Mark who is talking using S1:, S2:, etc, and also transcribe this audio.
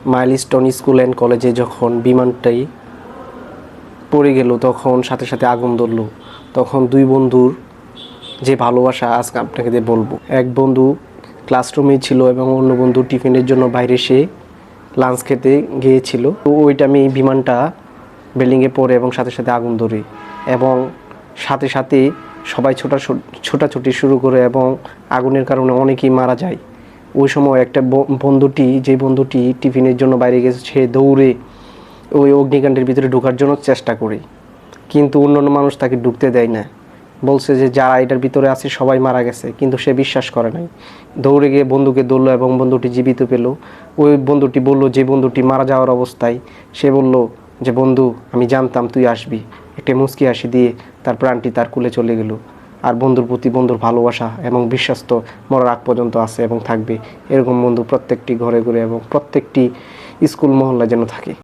S1: Milestone school and কলেজে যখন বিমানটাই পড়ে গেল তখন সাথে সাথে আগুন ধরলো। তখন দুই বন্ধুর যে ভালোবাসা আজকে আপনাকে দিয়ে বলবো। এক বন্ধু ক্লাসরুমে ছিল এবং অন্য বন্ধু টিফিনের জন্য বাইরে সে লাঞ্চ খেতে গিয়েছিল। তো ওই টাইমে বিমানটা বিল্ডিংয়ে পড়ে এবং সাথে সাথে আগুন ধরে এবং সাথে সাথে সবাই ছোটাছুটি শুরু করে এবং আগুনের কারণে অনেকেই মারা যায়। ওই সময় একটা যে বন্ধুটি টিফিনের জন্য বাইরে গেছে সে দৌড়ে ওই অগ্নিকাণ্ডের ভিতরে ঢোকার জন্য চেষ্টা করে, কিন্তু অন্যান্য মানুষ তাকে ঢুকতে দেয় না। বলছে যে যারা এটার ভিতরে আছে সবাই মারা গেছে, কিন্তু সে বিশ্বাস করে নাই। দৌড়ে গিয়ে বন্ধুকে ধরলো এবং বন্ধুটি জীবিত পেল। ওই বন্ধুটি বলল, যে বন্ধুটি মারা যাওয়ার অবস্থায়, সে বলল যে বন্ধু আমি জানতাম তুই আসবি। একটা মুচকি হাসি দিয়ে তার প্রাণটি তার কুলে চলে গেল। আর বন্ধুর প্রতি বন্ধুর ভালোবাসা এবং বিশ্বাস তো মরার আগ পর্যন্ত আছে এবং থাকবে। এরকম বন্ধু প্রত্যেকটি ঘরে ঘরে এবং প্রত্যেকটি স্কুল মহল্লায় যেন থাকে।